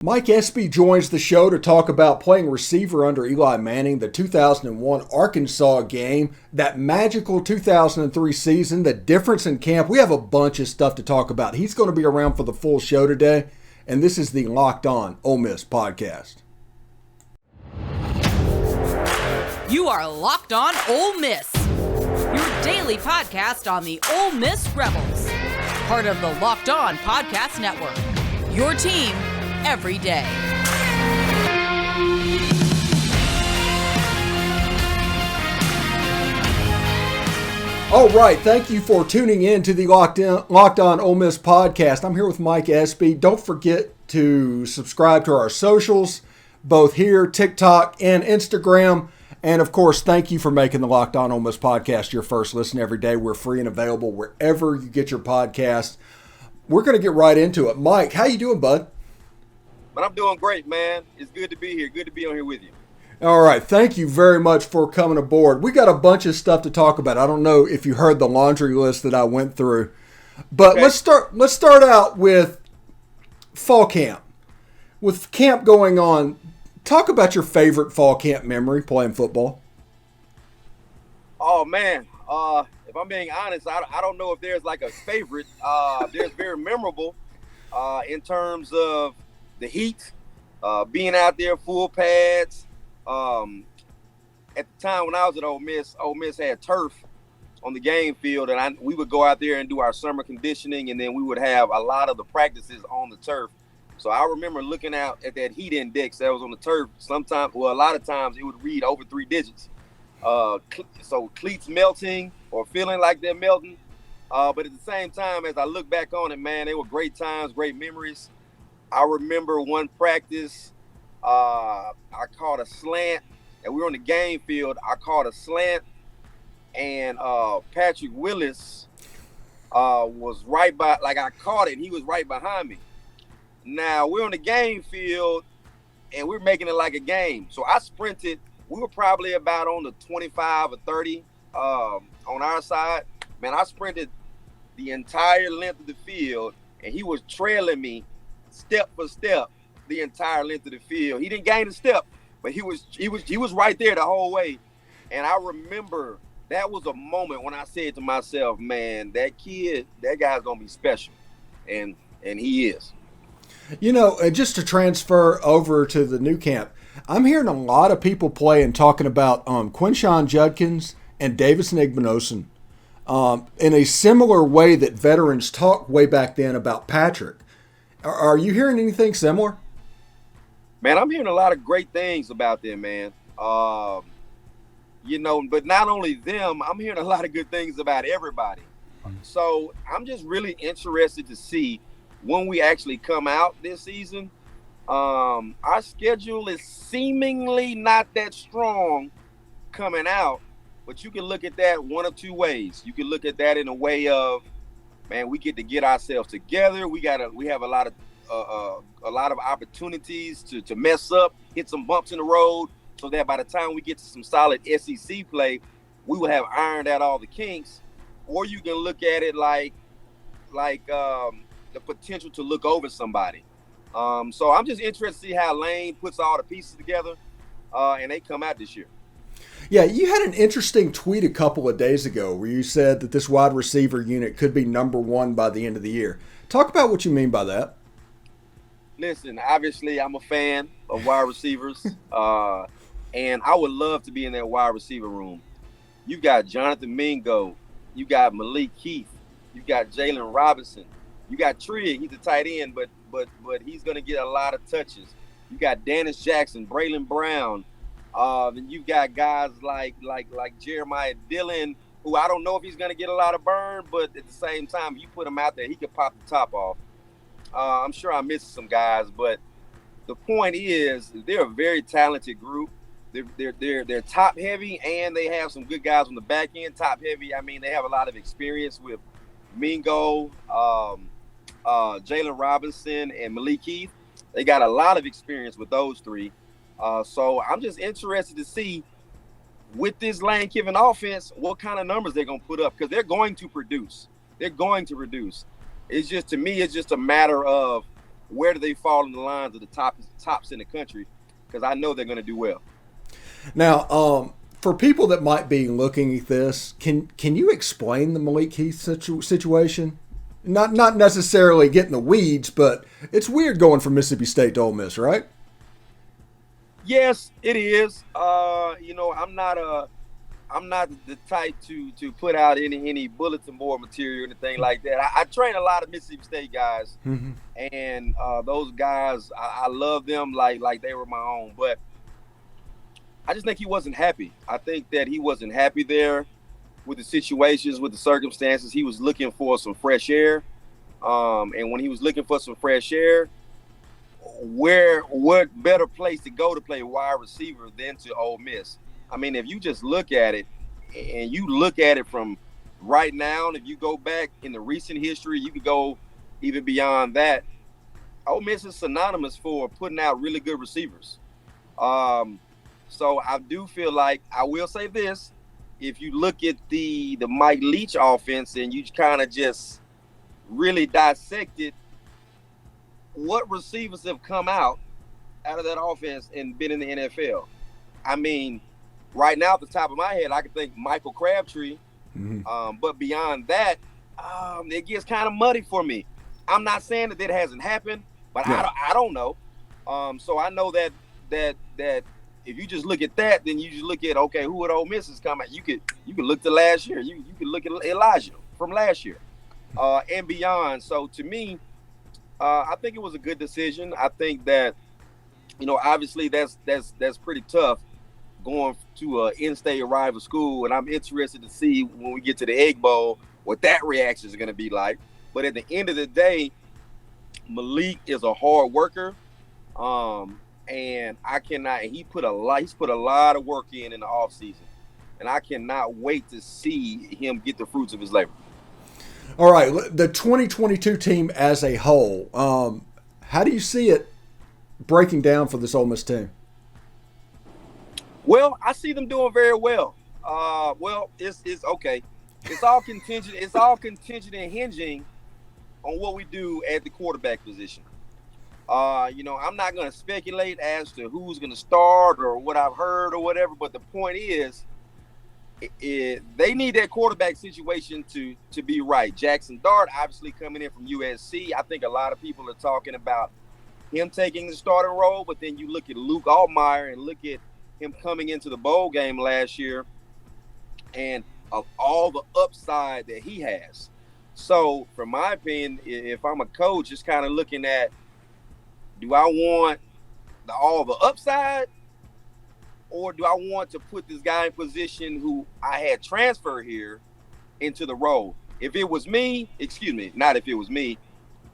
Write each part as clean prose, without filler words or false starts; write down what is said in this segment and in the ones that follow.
Mike Espy joins the show to talk about playing receiver under Eli Manning, the 2001 Arkansas game, that magical 2003 season, the difference in camp. We have a bunch of stuff to talk about. He's going to be around for the full show today, and this is the Locked On Ole Miss podcast. You are Locked On Ole Miss, your daily podcast on the Ole Miss Rebels, part of the Locked On Podcast Network, your team every day. All right, thank you for tuning in to the Locked On Ole Miss podcast. I'm here with Mike Espy. Don't forget to subscribe to our socials, both here, TikTok, and Instagram. And, of course, thank you for making the Locked On Ole Miss podcast your first listen every day. We're free and available wherever you get your podcast. We're going to get right into it. Mike, how you doing, bud? But I'm doing great, man. It's good to be here. Good to be on here with you. All right. Thank you very much for coming aboard. We got a bunch of stuff to talk about. I don't know if you heard the laundry list that I went through. But okay. Let's start out with fall camp. With camp going on, talk about your favorite fall camp memory playing football. Oh, man. If I'm being honest, I don't know if there's like a favorite. There's very memorable in terms of the heat, being out there full pads. At the time when I was at Ole Miss had turf on the game field, and we would go out there and do our summer conditioning, and then we would have a lot of the practices on the turf. So I remember looking out at that heat index that was on the turf. A lot of times it would read over 3 digits. So cleats melting or feeling like they're melting. But at the same time, as I look back on it, man, they were great times, great memories. I remember one practice, I caught a slant, and we were on the game field. I caught a slant, and Patrick Willis was right by, like I caught it, he was right behind me. Now, we're on the game field, and we're making it like a game. So I sprinted. We were probably about on the 25 or 30 on our side. Man, I sprinted the entire length of the field, and he was trailing me step for step the entire length of the field. He didn't gain a step, but he was right there the whole way. And I remember that was a moment when I said to myself, man, that guy's gonna be special. And he is. You know, just to transfer over to the new camp, I'm hearing a lot of people play and talking about Quinshon Judkins and Davison Igbinosun in a similar way that veterans talked way back then about Patrick. Are you hearing anything similar? Man, I'm hearing a lot of great things about them, man. But not only them, I'm hearing a lot of good things about everybody. So I'm just really interested to see when we actually come out this season. Our schedule is seemingly not that strong coming out, but you can look at that one of two ways. You can look at that in a way of, man, we get to get ourselves together. We have a lot of opportunities to mess up, hit some bumps in the road, so that by the time we get to some solid SEC play, we will have ironed out all the kinks. Or you can look at it like the potential to look over somebody. So I'm just interested to see how Lane puts all the pieces together, and they come out this year. Yeah, you had an interesting tweet a couple of days ago where you said that this wide receiver unit could be number 1 by the end of the year. Talk about what you mean by that. Listen, obviously I'm a fan of wide receivers, and I would love to be in that wide receiver room. You got Jonathan Mingo, you got Malik Heath, you got Jalen Robinson, you got Trigg. He's a tight end, but he's going to get a lot of touches. You got Dennis Jackson, Braylon Brown. And you've got guys like Jeremiah Dillon, who I don't know if he's going to get a lot of burn, but at the same time, you put him out there, he could pop the top off. I'm sure I'm missing some guys, but the point is they're a very talented group. They're top heavy, and they have some good guys on the back end. Top heavy, I mean, they have a lot of experience with Mingo, Jalen Robinson, and Malik Heath. They got a lot of experience with those three. So I'm just interested to see with this Lane Kiffin offense, what kind of numbers they're going to put up, because they're going to produce. They're going to produce. It's just, to me, it's just a matter of where do they fall in the lines of the tops in the country, because I know they're going to do well. Now, for people that might be looking at this, can you explain the Malik Heath situation? Not necessarily getting the weeds, but it's weird going from Mississippi State to Ole Miss, right? Yes, it is. I'm not the type to put out any bulletin board material or anything like that. I train a lot of Mississippi State guys, and those guys, I love them like they were my own. But I just think he wasn't happy. I think that he wasn't happy there with the situations, with the circumstances. He was looking for some fresh air, and when he was looking for some fresh air, what better place to go to play wide receiver than to Ole Miss? I mean, if you just look at it, and you look at it from right now, and if you go back in the recent history, you could go even beyond that. Ole Miss is synonymous for putting out really good receivers. So I do feel like, I will say this, if you look at the Mike Leach offense and you kind of just really dissected what receivers have come out of that offense and been in the NFL. I mean, right now at the top of my head, I can think Michael Crabtree. But beyond that, it gets kind of muddy for me. I'm not saying that hasn't happened, but yeah. I don't know. So I know that if you just look at that, then you just look at, okay, who would Ole Miss has come out? You could look to last year. You could look at Elijah from last year and beyond. So to me, I think it was a good decision. I think that, obviously that's pretty tough going to an in-state rival school, and I'm interested to see when we get to the Egg Bowl what that reaction is going to be like. But at the end of the day, Malik is a hard worker, and he's put a lot of work in the offseason, and I cannot wait to see him get the fruits of his labor. All right, the 2022 team as a whole, how do you see it breaking down for this Ole Miss team? Well, I see them doing very well. It's okay. It's all contingent. It's all contingent and hinging on what we do at the quarterback position. I'm not going to speculate as to who's going to start or what I've heard or whatever. But the point is, they need that quarterback situation to be right. Jackson Dart, obviously coming in from USC. I think a lot of people are talking about him taking the starting role. But then you look at Luke Altmaier and look at him coming into the bowl game last year and of all the upside that he has. So, from my opinion, if I'm a coach, just kind of looking at, do I want all the upside, or do I want to put this guy in position who I had transferred here into the role? If it was me, not if it was me,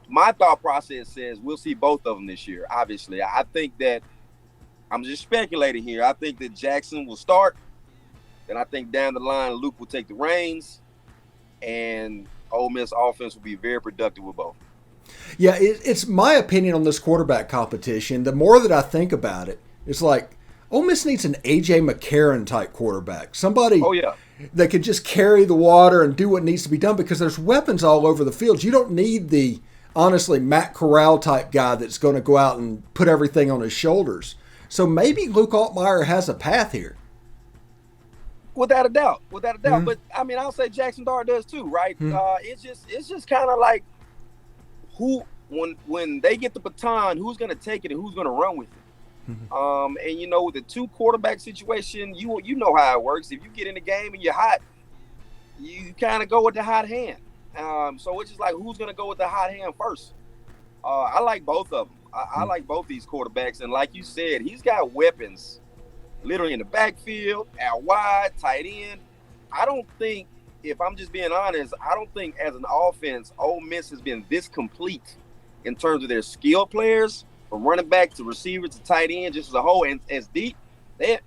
my thought process says we'll see both of them this year, obviously. I think that, I'm just speculating here, I think that Jackson will start. Then I think down the line, Luke will take the reins, and Ole Miss offense will be very productive with both. Yeah, it's my opinion on this quarterback competition. The more that I think about it, it's like Ole Miss needs an A.J. McCarron type quarterback. Somebody that could just carry the water and do what needs to be done, because there's weapons all over the field. You don't need the, honestly, Matt Corral type guy that's going to go out and put everything on his shoulders. So maybe Luke Altmaier has a path here. Without a doubt. Mm-hmm. But I mean, I'll say Jackson Dart does too, right? Mm-hmm. It's just kind of like when they get the baton, who's going to take it and who's going to run with it. Mm-hmm. And with the two quarterback situation, you know how it works. If you get in the game and you're hot, you kind of go with the hot hand. So it's just like, who's going to go with the hot hand first? I like both of them. I like both these quarterbacks, and like you said, he's got weapons literally in the backfield, out wide, tight end. I don't think, if I'm just being honest, I don't think as an offense, Ole Miss has been this complete in terms of their skill players, from running back to receiver to tight end, just as a whole, and as deep. It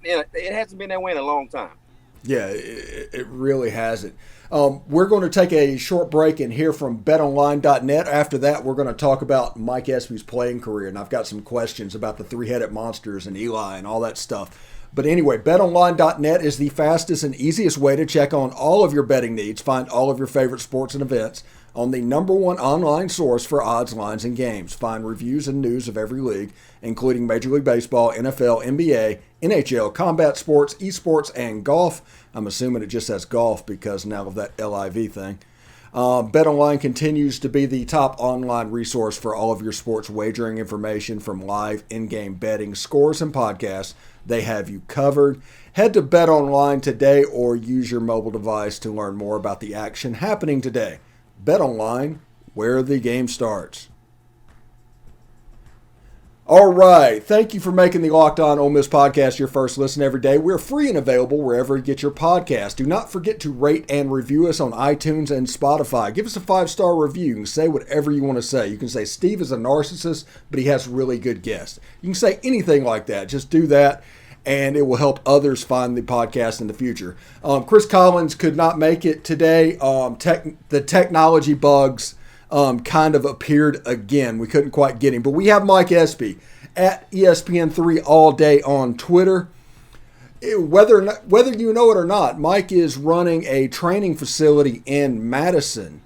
hasn't been that way in a long time. Yeah, it really hasn't. We're going to take a short break and hear from BetOnline.net. After that, we're going to talk about Mike Espy's playing career, and I've got some questions about the three-headed monsters and Eli and all that stuff. But anyway, BetOnline.net is the fastest and easiest way to check on all of your betting needs. Find all of your favorite sports and events on the #1 online source for odds, lines, and games. Find reviews and news of every league, including Major League Baseball, NFL, NBA, NHL, combat sports, esports, and golf. I'm assuming it just says golf because now of that LIV thing. BetOnline continues to be the top online resource for all of your sports wagering information, from live in-game betting, scores, and podcasts. They have you covered. Head to BetOnline today or use your mobile device to learn more about the action happening today. BetOnline, where the game starts. All right. Thank you for making the Locked On Ole Miss podcast your first listen every day. We're free and available wherever you get your podcast. Do not forget to rate and review us on iTunes and Spotify. Give us a 5-star review. You can say whatever you want to say. You can say Steve is a narcissist, but he has really good guests. You can say anything like that. Just do that, and it will help others find the podcast in the future. Chris Collins could not make it today. The technology bugs kind of appeared again. We couldn't quite get him. But we have Mike Espy at ESPN3 all day on Twitter. Whether you know it or not, Mike is running a training facility in Madison,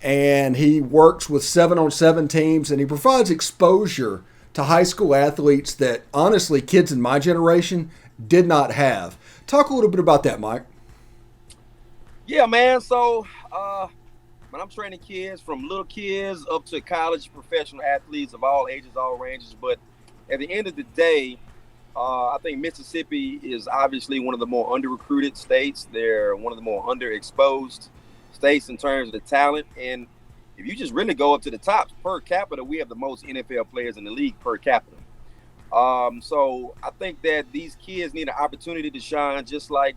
and he works with 7-on-7 teams, and he provides exposure to high school athletes that, honestly, kids in my generation did not have. Talk a little bit about that, Mike. Yeah, man. So, I'm training kids from little kids up to college professional athletes of all ages, all ranges. But at the end of the day, I think Mississippi is obviously one of the more under-recruited states. They're one of the more underexposed states in terms of the talent. And if you just really go up to the top, per capita, we have the most NFL players in the league per capita. So I think that these kids need an opportunity to shine just like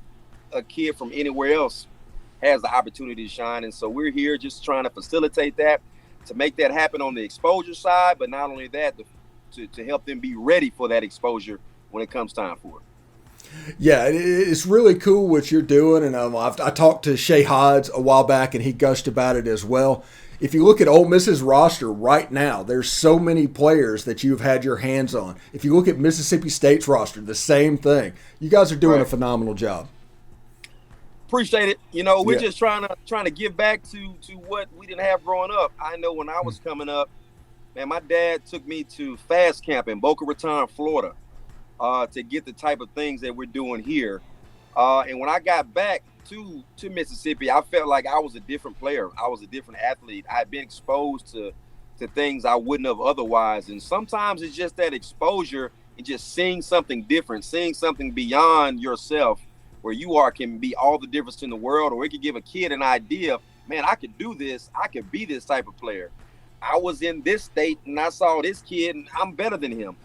a kid from anywhere else has the opportunity to shine. And so we're here just trying to facilitate that, to make that happen on the exposure side, but not only that, to help them be ready for that exposure when it comes time for it. Yeah, it's really cool what you're doing. And I talked to Shea Hodds a while back, and he gushed about it as well. If you look at Ole Miss's roster right now, there's so many players that you've had your hands on. If you look at Mississippi State's roster, the same thing. You guys are doing a phenomenal job. Appreciate it. We're just trying to give back to what we didn't have growing up. I know when I was coming up, man, my dad took me to Fast Camp in Boca Raton, Florida, to get the type of things that we're doing here. And when I got back to Mississippi, I felt like I was a different player. I was a different athlete. I had been exposed to things I wouldn't have otherwise. And sometimes it's just that exposure and just seeing something different, seeing something beyond yourself, where you are, can be all the difference in the world, or it could give a kid an idea, man, I could do this. I could be this type of player. I was in this state and I saw this kid and I'm better than him.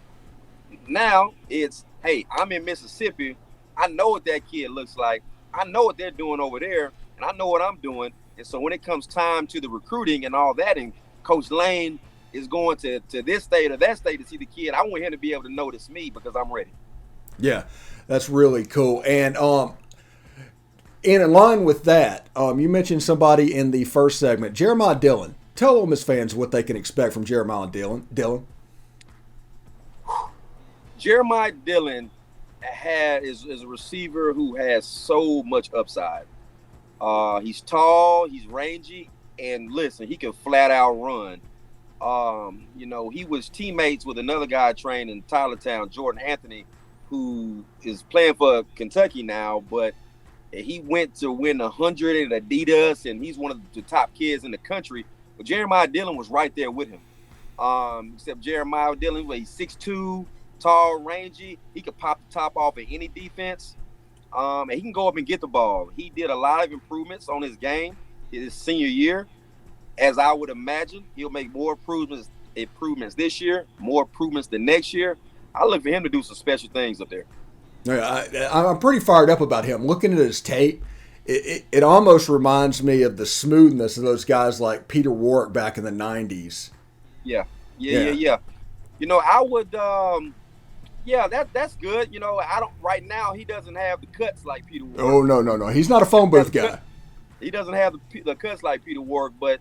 Now it's, hey, I'm in Mississippi. I know what that kid looks like. I know what they're doing over there, and I know what I'm doing. And so when it comes time to the recruiting and all that, and Coach Lane is going to this state or that state to see the kid, I want him to be able to notice me because I'm ready. Yeah, that's really cool. And in line with that, you mentioned somebody in the first segment, Jeremiah Dillon. Tell Ole Miss fans what they can expect from Jeremiah Dillon. Jeremiah Dillon is a receiver who has so much upside. He's tall, he's rangy, and listen, he can flat out run. He was teammates with another guy trained in Tylertown, Jordan Anthony, who is playing for Kentucky now, but he went to win 100 at Adidas, and he's one of the top kids in the country. But Jeremiah Dillon was right there with him. Except Jeremiah Dillon, he's 6'2", tall, rangy. He could pop the top off of any defense, and he can go up and get the ball. He did a lot of improvements on his game his senior year. As I would imagine, he'll make more improvements this year, more improvements the next year. I look for him to do some special things up there. I'm pretty fired up about him. Looking at his tape, it almost reminds me of the smoothness of those guys like Peter Warrick back in the 90s. Yeah. I would that's good. I don't right now. He doesn't have the cuts like Peter Warrick. Oh no. He's not a phone booth guy. He doesn't have the cuts like Peter Warrick, but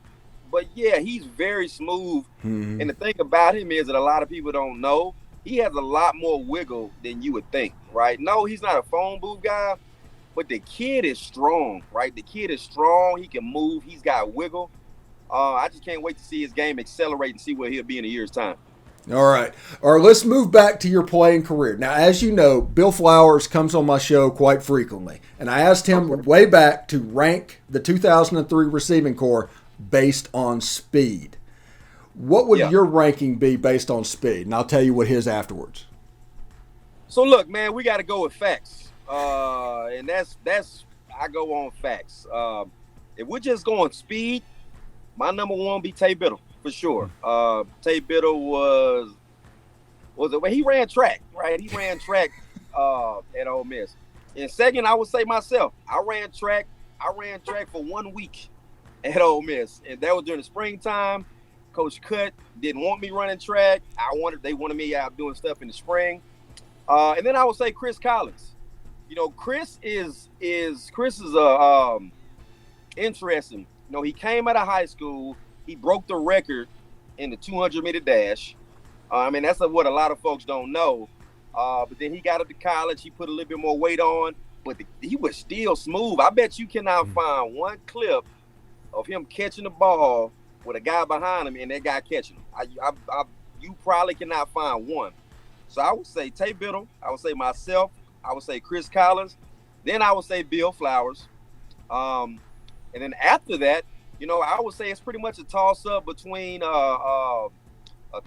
yeah, he's very smooth. Mm-hmm. And the thing about him is that a lot of people don't know, he has a lot more wiggle than you would think, right? No, he's not a phone booth guy, but the kid is strong, right? The kid is strong. He can move. He's got wiggle. I just can't wait to see his game accelerate and see where he'll be in a year's time. All right. Let's move back to your playing career. Now, as you know, Bill Flowers comes on my show quite frequently, and I asked him way back to rank the 2003 receiving corps based on speed. What would your ranking be based on speed? And I'll tell you what his afterwards. So look, man, we got to go with facts, and that's I go on facts. If we're just going speed, my number one be Tay Biddle. For sure. Tay Biddle was it? He ran track, right? He ran track at Ole Miss. And second, I would say myself. I ran track for 1 week at Ole Miss, and that was during the springtime. Coach Cut didn't want me running track. They wanted me out doing stuff in the spring. And then I would say Chris Collins. You know, Chris is interesting. You know, he came out of high school. He broke the record in the 200-meter dash. I mean, that's what a lot of folks don't know. But then he got up to college. He put a little bit more weight on, but he was still smooth. I bet you cannot find one clip of him catching the ball with a guy behind him and that guy catching him. You probably cannot find one. So I would say Tay Biddle. I would say myself. I would say Chris Collins. Then I would say Bill Flowers. And then after that, you know, I would say it's pretty much a toss-up between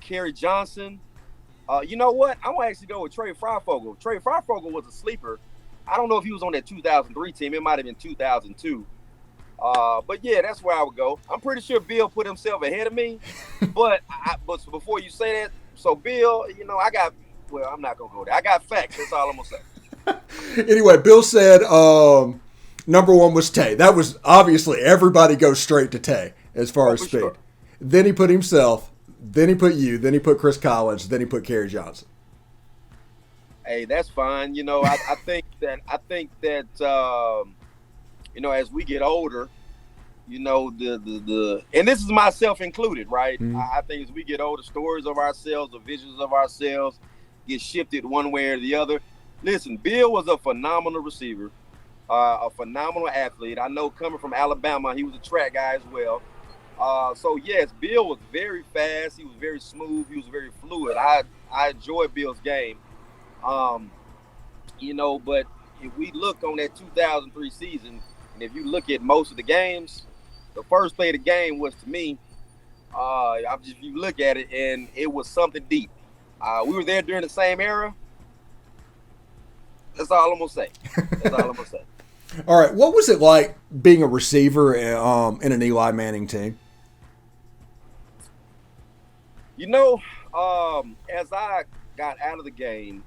Kerry Johnson. You know what? I'm going to actually go with Trey Freifogel. Trey Freifogel was a sleeper. I don't know if he was on that 2003 team. It might have been 2002. But, yeah, that's where I would go. I'm pretty sure Bill put himself ahead of me. but before you say that, so Bill, you know, I'm not going to go there. I got facts. That's all I'm going to say. Anyway, Bill said number one was Tay. That was obviously everybody goes straight to Tay as far as speed. Sure. Then he put himself, then he put you, then he put Chris Collins, then he put Kerry Johnson. Hey, that's fine. You know, I think that you know, as we get older, you know, the and this is myself included, right? Mm-hmm. I think as we get older, stories of ourselves, the visions of ourselves get shifted one way or the other. Listen, Bill was a phenomenal receiver. A phenomenal athlete. I know coming from Alabama, he was a track guy as well. So, yes, Bill was very fast. He was very smooth. He was very fluid. I enjoyed Bill's game. You know, but if we look on that 2003 season, and if you look at most of the games, the first play of the game was, to me, if you look at it, and it was something deep. We were there during the same era. That's all I'm going to say. All right, what was it like being a receiver in an Eli Manning team? You know, as I got out of the game,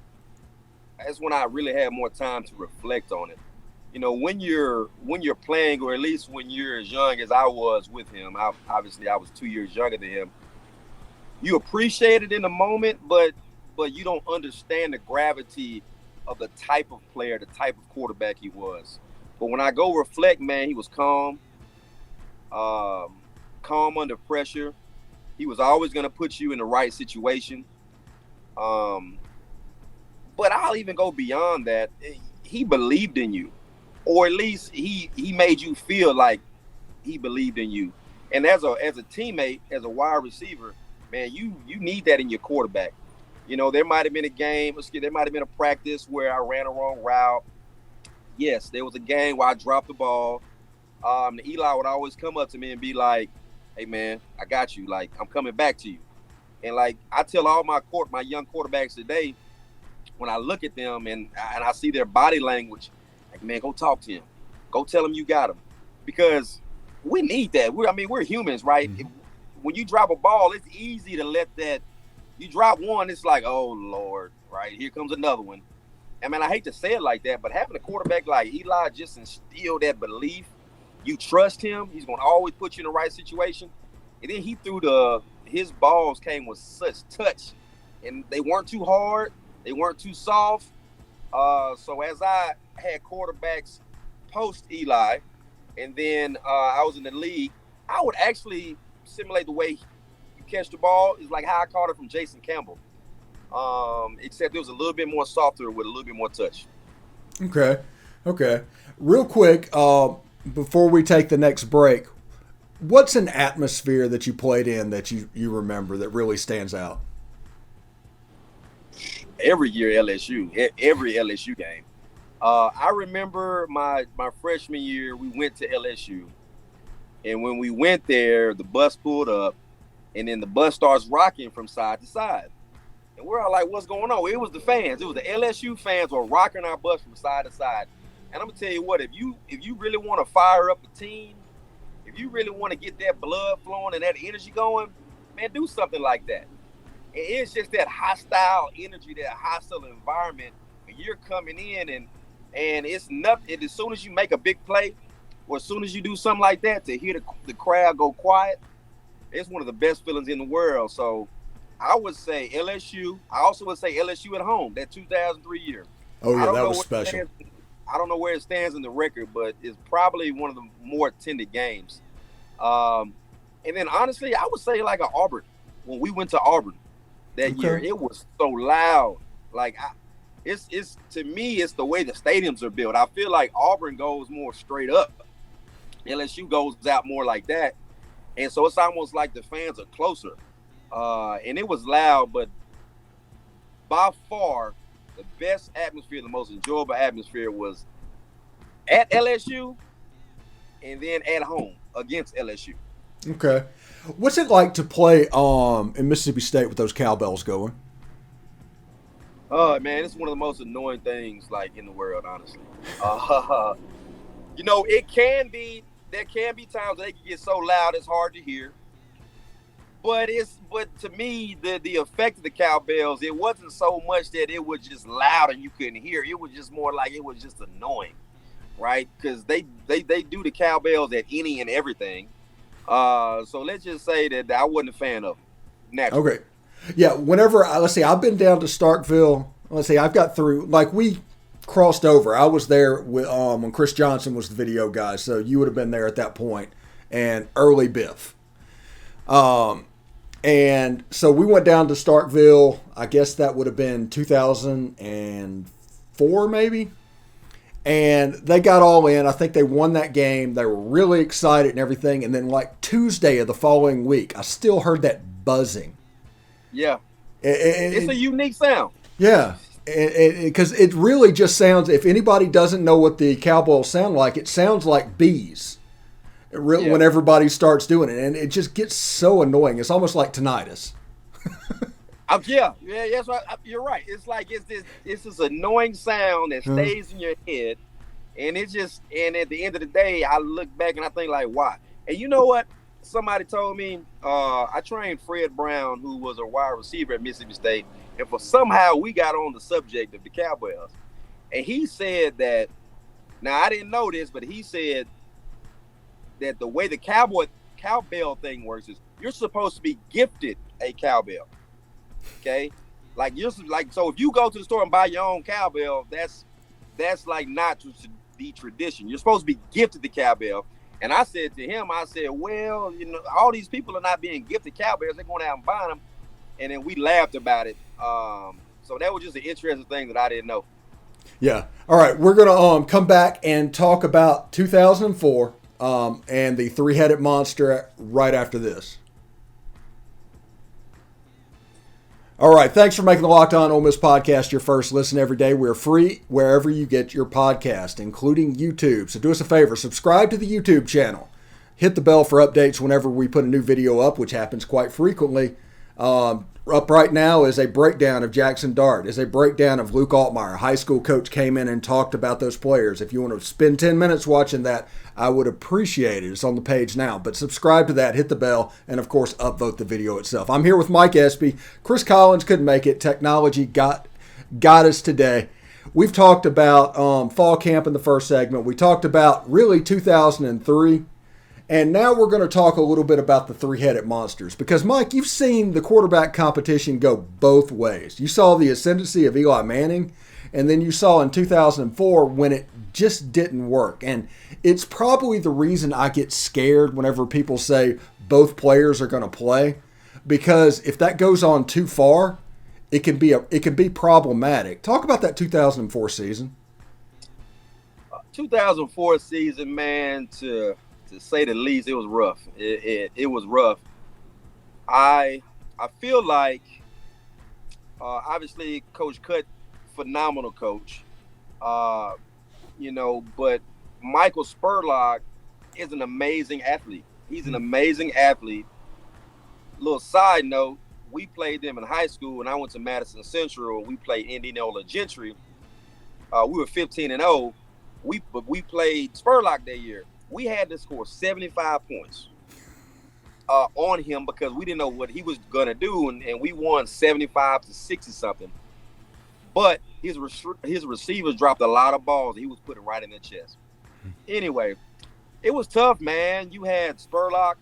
that's when I really had more time to reflect on it. You know, when you're playing, or at least when you're as young as I was with him, obviously I was 2 years younger than him, you appreciate it in the moment, but you don't understand the gravity of the type of player, the type of quarterback he was. But when I go reflect, man, he was calm under pressure. He was always going to put you in the right situation. But I'll even go beyond that. He believed in you, or at least he made you feel like he believed in you. And as a teammate, as a wide receiver, man, you need that in your quarterback. You know, there might have been a practice where I ran a wrong route. Yes, there was a game where I dropped the ball. Eli would always come up to me and be like, "Hey, man, I got you. Like, I'm coming back to you." And, like, I tell all my young quarterbacks today, when I look at them and I see their body language, like, man, go talk to him. Go tell him you got him. Because we need that. We're humans, right? Mm-hmm. When you drop a ball, it's easy to let that – you drop one, it's like, oh, Lord, right? Here comes another one. I mean, I hate to say it like that, but having a quarterback like Eli just instill that belief. You trust him. He's going to always put you in the right situation. And then he threw his balls came with such touch. And they weren't too hard. They weren't too soft. So as I had quarterbacks post Eli, and then I was in the league, I would actually simulate the way you catch the ball is like how I caught it from Jason Campbell. Except it was a little bit more softer with a little bit more touch. Okay. Real quick, before we take the next break, what's an atmosphere that you played in that you remember that really stands out? Every year LSU, every LSU game. I remember my freshman year, we went to LSU. And when we went there, the bus pulled up, and then the bus starts rocking from side to side. And we're all like, what's going on? It was the fans. It was the LSU fans were rocking our bus from side to side. And I'm going to tell you what, if you really want to fire up a team, if you really want to get that blood flowing and that energy going, man, do something like that. And it's just that hostile energy, that hostile environment. And you're coming in and it's nothing. As soon as you make a big play, or as soon as you do something like that, to hear the crowd go quiet, it's one of the best feelings in the world. So I would say LSU. I also would say LSU at home, that 2003 year. Oh, yeah, that was special. I don't know where it stands in the record, but it's probably one of the more attended games. And then, honestly, I would say like Auburn. When we went to Auburn that year, it was so loud. Like, it's to me, it's the way the stadiums are built. I feel like Auburn goes more straight up. LSU goes out more like that. And so it's almost like the fans are closer. And it was loud, but by far, the best atmosphere, the most enjoyable atmosphere was at LSU and then at home against LSU. Okay. What's it like to play in Mississippi State with those cowbells going? Oh, man, it's one of the most annoying things, like, in the world, honestly. There can be times they can get so loud it's hard to hear. But to me, the effect of the cowbells, it wasn't so much that it was just loud and you couldn't hear. It was just more like it was just annoying, right? Because they do the cowbells at any and everything. So let's just say that I wasn't a fan of them. Naturally. Okay. Yeah, let's see, I've been down to Starkville. Let's see, I've got through, like, we crossed over. I was there with when Chris Johnson was the video guy, so you would have been there at that point, and early Biff. And so we went down to Starkville. I guess that would have been 2004 maybe. And they got all in. I think they won that game. They were really excited and everything. And then like Tuesday of the following week, I still heard that buzzing. Yeah. It's a unique sound. Yeah. Because it really just sounds, if anybody doesn't know what the cowbells sound like, it sounds like bees. When everybody starts doing it, and it just gets so annoying. It's almost like tinnitus. Yeah, that's right. You're right. It's like it's this annoying sound that stays in your head, and and at the end of the day, I look back and I think like, why? And you know what? Somebody told me I trained Fred Brown, who was a wide receiver at Mississippi State, and somehow we got on the subject of the cowbells, and he said that. Now I didn't know this, but he said that the way the cowbell thing works is you're supposed to be gifted a cowbell. Okay? So if you go to the store and buy your own cowbell, that's like not the tradition. You're supposed to be gifted the cowbell. And I said to him, well, all these people are not being gifted cowbells. They're going out and buying them. And then we laughed about it. So that was just an interesting thing that I didn't know. Yeah. All right. We're going to come back and talk about 2004. And the three-headed monster right after this. All right, thanks for making the Locked On Ole Miss podcast your first listen every day. We're free wherever you get your podcast, including YouTube. So do us a favor, subscribe to the YouTube channel. Hit the bell for updates whenever we put a new video up, which happens quite frequently. Up right now is a breakdown of Jackson Dart, is a breakdown of Luke Altmaier. A high school coach came in and talked about those players. If you want to spend 10 minutes watching that, I would appreciate it. It's on the page now. But subscribe to that, hit the bell, and of course, upvote the video itself. I'm here with Mike Espy. Chris Collins couldn't make it. Technology got us today. We've talked about fall camp in the first segment. We talked about really 2003. And now we're going to talk a little bit about the three-headed monsters. Because, Mike, you've seen the quarterback competition go both ways. You saw the ascendancy of Eli Manning, and then you saw in 2004 when it just didn't work. And it's probably the reason I get scared whenever people say both players are going to play. Because if that goes on too far, it can be problematic. Talk about that 2004 season. 2004 season, man, to to say the least. It was rough. It was rough. I feel like obviously Coach Cut, phenomenal coach. But Michael Spurlock is an amazing athlete. He's an amazing athlete. Little side note, we played them in high school, and I went to Madison Central. We played Indianola Gentry. We were 15-0. But we played Spurlock that year. We had to score 75 points on him because we didn't know what he was gonna do, and we won 75-60 something. But his receivers dropped a lot of balls that he was putting right in their chest. Anyway, it was tough, man. You had Spurlock,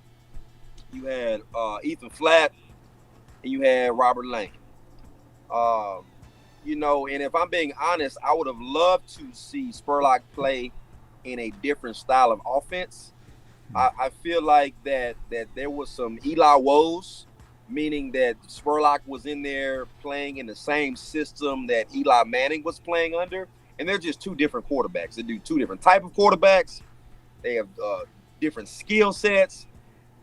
you had Ethan Flatt, and you had Robert Lane. And if I'm being honest, I would have loved to see Spurlock play in a different style of offense. I feel like that there was some Eli woes, meaning that Spurlock was in there playing in the same system that Eli Manning was playing under, and they're just two different quarterbacks. They do two different type of quarterbacks. They have different skill sets,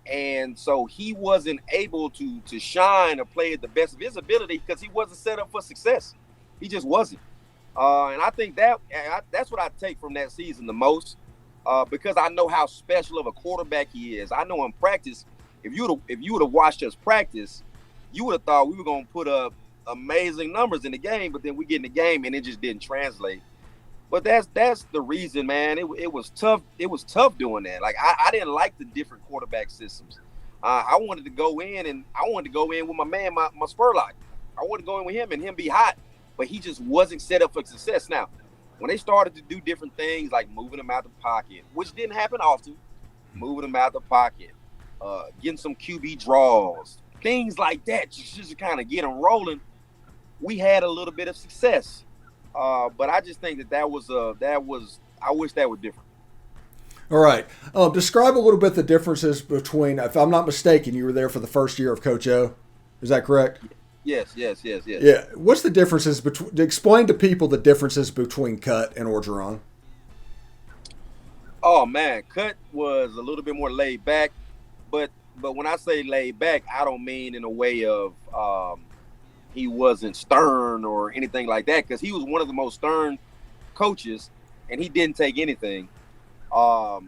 and so he wasn't able to shine or play at the best of his ability because he wasn't set up for success. He just wasn't. And I think that's what I take from that season the most, because I know how special of a quarterback he is. I know in practice, if you would have watched us practice, you would have thought we were going to put up amazing numbers in the game, but then we get in the game and it just didn't translate. But that's the reason, man. It was tough. It was tough doing that. Like I didn't like the different quarterback systems. I wanted to go in with my man, my Spurlock. I wanted to go in with him and him be hot. But he just wasn't set up for success. Now, when they started to do different things like moving him out the pocket, which didn't happen often, moving him out the pocket, getting some QB draws, things like that, just to kind of get him rolling, we had a little bit of success. But I just think that was I wish that were different. All right. Describe a little bit the differences between, if I'm not mistaken, you were there for the first year of Coach O. Is that correct? Yes. Yeah. What's the differences between? Explain to people the differences between Cut and Orgeron. Oh man, Cut was a little bit more laid back, but when I say laid back, I don't mean in a way of he wasn't stern or anything like that, because he was one of the most stern coaches, and he didn't take anything. But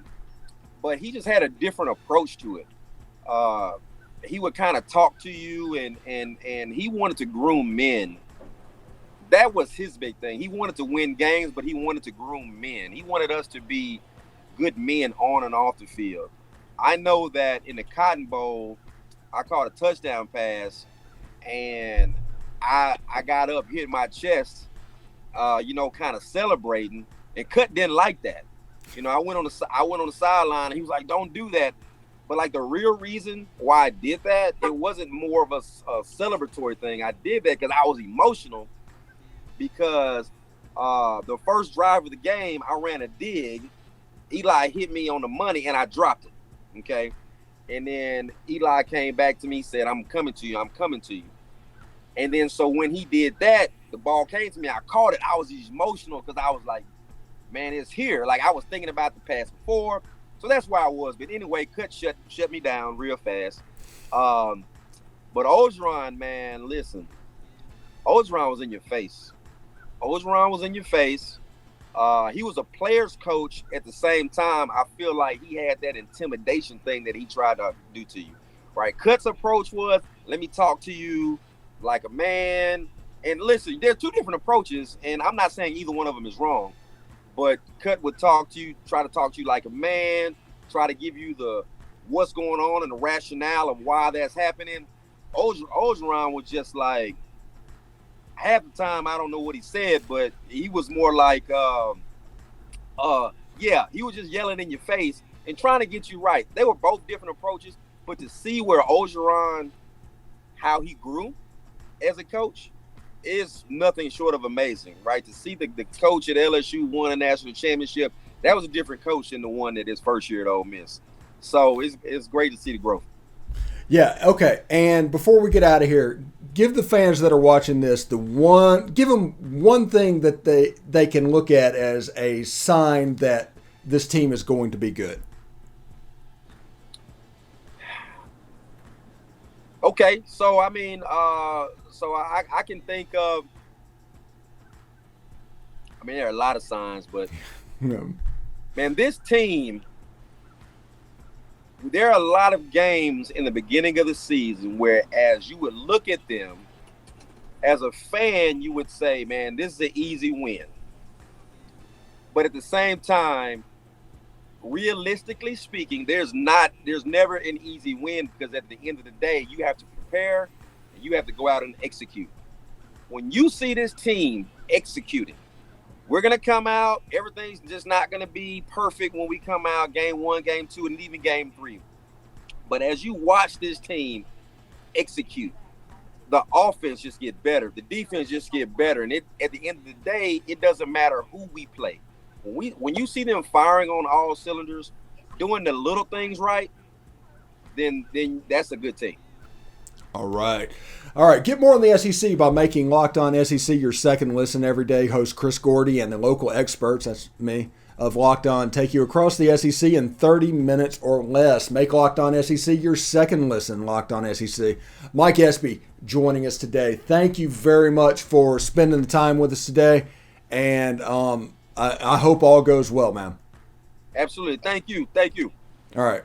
he just had a different approach to it. He would kind of talk to you, and he wanted to groom men. That was his big thing. He wanted to win games, but he wanted to groom men. He wanted us to be good men on and off the field. I know that in the Cotton Bowl, I caught a touchdown pass, and I got up, hit my chest, kind of celebrating, and Cut didn't like that. I went on the sideline, and he was like, "Don't do that." But like the real reason why I did that, it wasn't more of a celebratory thing. I did that because I was emotional, because the first drive of the game, I ran a dig. Eli hit me on the money and I dropped it. Okay. And then Eli came back to me, said, "I'm coming to you. I'm coming to you." And then so when he did that, the ball came to me. I caught it. I was emotional because I was like, man, it's here. Like I was thinking about the pass before. So that's where I was. But anyway, Cut shut me down real fast. But Orgeron, man, listen. Orgeron was in your face. He was a player's coach at the same time. I feel like he had that intimidation thing that he tried to do to you. Right? Cut's approach was, let me talk to you like a man. And listen, there are two different approaches, and I'm not saying either one of them is wrong. But Cut would try to talk to you like a man, try to give you the what's going on and the rationale of why that's happening. Orgeron was just like, half the time I don't know what he said, but he was more like, he was just yelling in your face and trying to get you right. They were both different approaches, but to see where Orgeron, how he grew as a coach, is nothing short of amazing, right? To see the coach at LSU won a national championship, that was a different coach than the one that his first year at Ole Miss. So it's great to see the growth. Yeah, okay. And before we get out of here, give the fans that are watching this give them one thing that they can look at as a sign that this team is going to be good. Okay, so I mean, so I can think of. I mean, there are a lot of signs, but Yeah. man, this team. There are a lot of games in the beginning of the season where, as you would look at them, as a fan, you would say, "Man, this is an easy win." But at the same time, realistically speaking, there's never an easy win because at the end of the day, you have to prepare and you have to go out and execute. When you see this team executing, we're going to come out. Everything's just not going to be perfect when we come out game 1, game 2, and even game 3. But as you watch this team execute, the offense just get better. The defense just get better. And at the end of the day, it doesn't matter who we play. When you see them firing on all cylinders, doing the little things right, then that's a good team. All right. All right. Get more on the SEC by making Locked On SEC your second listen every day. Host Chris Gordy and the local experts, that's me, of Locked On, take you across the SEC in 30 minutes or less. Make Locked On SEC your second listen, Locked On SEC. Mike Espy joining us today. Thank you very much for spending the time with us today. And I hope all goes well, man. Absolutely. Thank you. Thank you. All right.